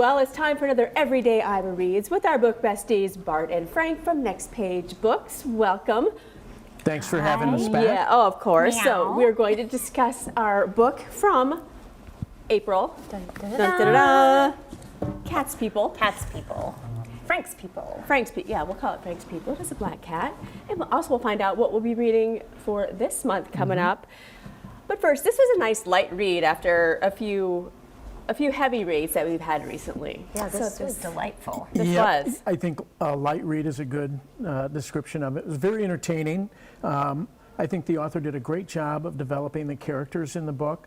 Well, it's time for another Everyday Iowa Reads with our book besties, Bart and Frank from Next Page Books. Welcome. Thanks for having us back. Yeah, oh, of course. Meow. So we're going to discuss our book from April. Dun, dun, Dun, dun, dun, dun, dun. Cat's People. Cat's people. Frank's people. Frank's People. Yeah, we'll call it Frank's People. It is a black cat. And we'll find out what we'll be reading for this month coming up. But first, this was a nice light read after a few heavy reads that we've had recently. Yeah, this was delightful. This Yep. was. I think a light read is a good description of it. It was very entertaining. I think the author did a great job of developing the characters in the book.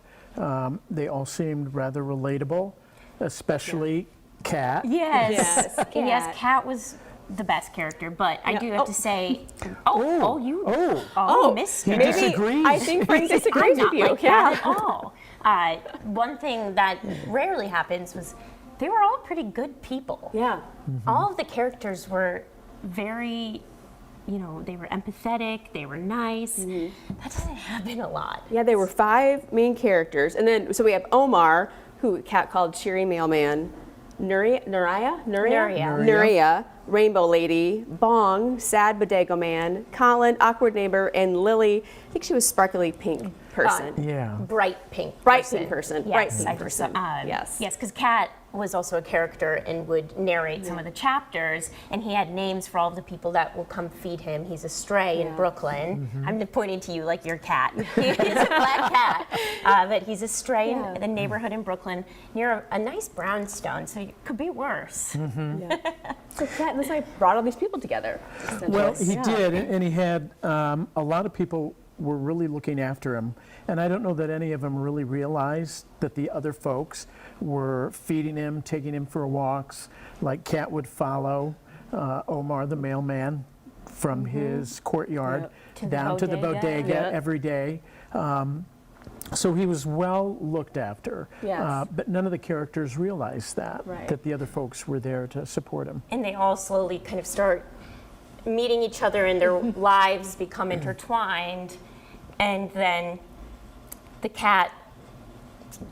They all seemed rather relatable, especially Cat. Yes. Yes, Yes, Cat was the best character, but I do have to say, Oh, missed he it. disagrees. I think Frank disagrees I'm with not you. like that at all. One thing that rarely happens was they were all pretty good people. Yeah. All of the characters were very, they were empathetic, they were nice. That doesn't happen a lot. Yeah, there were 5 main characters. And then, so we have Omar, who Kat called Cheery Mailman, Nuria, Rainbow Lady, Bong, Sad Bodega Man, Colin, Awkward Neighbor, and Lily. I think she was sparkly pink person. Yeah. Bright pink Bright person. pink person. Yes, Bright pink I just- person. Yes. Yes, because Kat was also a character and would narrate some of the chapters, and he had names for all of the people that will come feed him. He's a stray in Brooklyn. I'm pointing to you like you're Cat. He is a black cat, but he's a stray in the neighborhood in Brooklyn near a nice brownstone, so it could be worse. So Kat, this like brought all these people together. Well, he Yeah. did, and he had a lot of people were really looking after him. And I don't know that any of them really realized that the other folks were feeding him, taking him for walks, like Cat would follow Omar the mailman from his courtyard down to the bodega every day. So he was well looked after, Yes. but none of the characters realized that Right. the other folks were there to support him. And they all slowly kind of start meeting each other and their lives become intertwined, and then the cat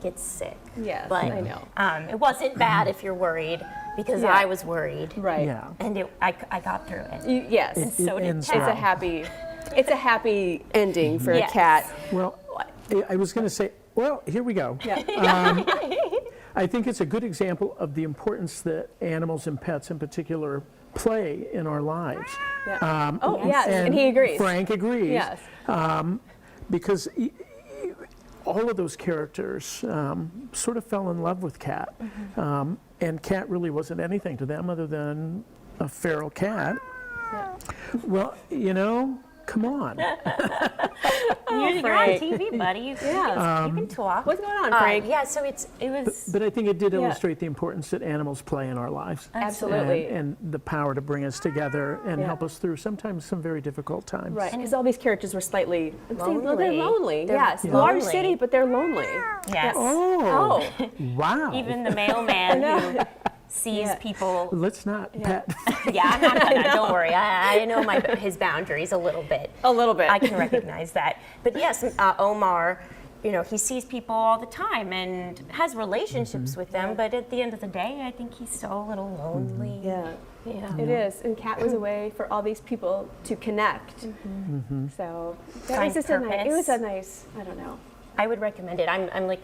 gets sick. Yes, But I know. it wasn't bad if you're worried, because Yeah. I was worried. Right. Yeah. And I got through it. Yes. It So did ends Kat. well. It's a happy ending for a Yes. cat. Well, I was going to say, well, here we go. Yeah. I think it's a good example of the importance that animals and pets in particular play in our lives. Yeah. Yes, and he agrees. Frank agrees. Yes. Because all of those characters sort of fell in love with Cat. And Cat really wasn't anything to them other than a feral cat. Well, come on. You're on Frank. TV, buddy. You can talk. What's going on, Frank? Yeah, so it was. But I think it did illustrate the importance that animals play in our lives. Absolutely. And the power to bring us together and Yeah. help us through sometimes some very difficult times. Right, because all these characters were slightly Lonely. They're lonely. They're Yes, lonely. large city, but they're lonely. Yes. Oh, wow. Even the mailman who sees people. Let's not pet. Yeah, I'm not gonna. Don't worry. I know his boundaries a little bit. A little bit. I can recognize that. But yes, Omar, he sees people all the time and has relationships with them. But at the end of the day, I think he's still a little lonely. Yeah, Yeah. it is. And Cat was a way for all these people to connect. So that Find was just it purpose. was a nice, I don't know. I would recommend it. I'm like,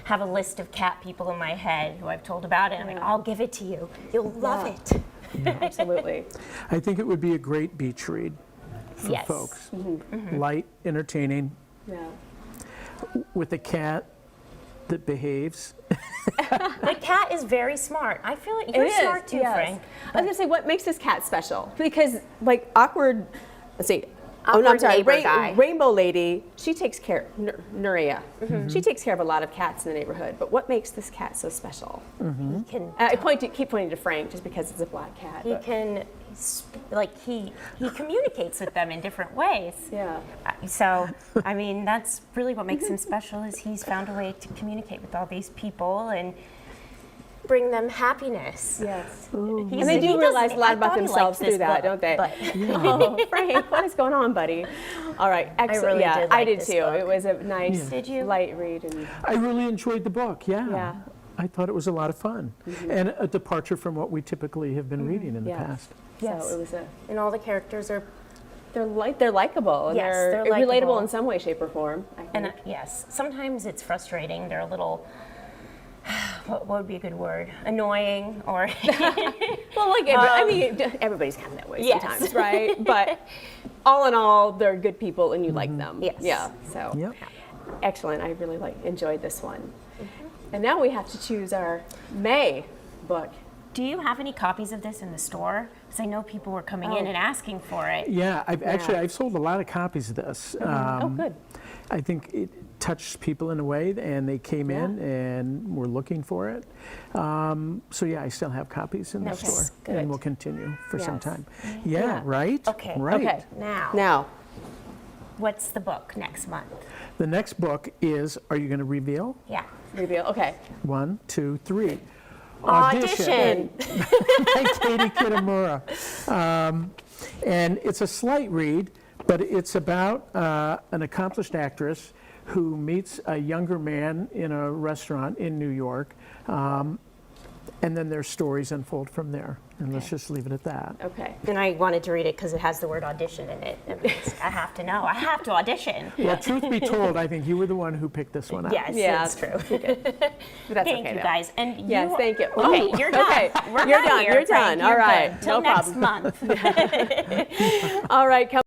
have a list of cat people in my head who I've told about it. I'm like, I'll give it to you. You'll love it. Absolutely. I think it would be a great beach read for Yes. folks. Light, entertaining, Yeah. with a cat that behaves. The cat is very smart. I feel like you're It is, smart too, yes. Frank. I was gonna say, what makes this cat special? Because like awkward, let's see. Awkward neighbor guy. Rainbow Lady, she takes care, Nuria, she takes care of a lot of cats in the neighborhood, but what makes this cat so special? He can. I keep pointing to Frank just because it's a black cat. He but- can, he communicates with them in different ways. Yeah. So, I mean, that's really what makes him special, is he's found a way to communicate with all these people and bring them happiness. Yes. He's- And they he do realize doesn't- a lot I about thought he themselves liked through this that, book, don't they? But Oh, Frank, what is going on, buddy? All right, excellent. really yeah, did I like did this too. book. It was a nice, Did you? light read. And I really enjoyed the book, yeah. Yeah. I thought it was a lot of fun and a departure from what we typically have been reading in the Yes. past. Yes. So it was And all the characters are, they're likable and Yes, they're they're relatable likable. in some way, shape, or form. I think. and yes, sometimes it's frustrating. They're a little, what would be a good word? Annoying or. Well, like I mean, everybody's kind of that way Yes. sometimes, right? But all in all, they're good people, and you like them. Yes. Yeah. So Yep. excellent. I really enjoyed this one. And now we have to choose our May book. Do you have any copies of this in the store? Because I know people were coming in and asking for it. Yeah, I've sold a lot of copies of this. Oh, good. I think it touched people in a way, and they came in and were looking for it. So yeah, I still have copies in the Okay, store, good. and will continue for some Yes. time. Yeah, right? Okay. Right. Okay. Now, what's the book next month? The next book is, are you going to reveal? Yeah. Reveal. Okay. 1, 2, 3. Audition. By Katie Kitamura. And it's a slight read, but it's about an accomplished actress who meets a younger man in a restaurant in New York, and then their stories unfold from there. And let's just leave it at that. Okay. And I wanted to read it because it has the word audition in it. I have to know. I have to audition. Well, truth be told, I think you were the one who picked this one out. Yes, Yeah. that's true. But that's Thank okay. you though. guys. And Yes, you, thank you. Okay, Oh, you're done. okay. We're You're done done. here, You're Frank. done. All right. Till No next problem. month. All right. Come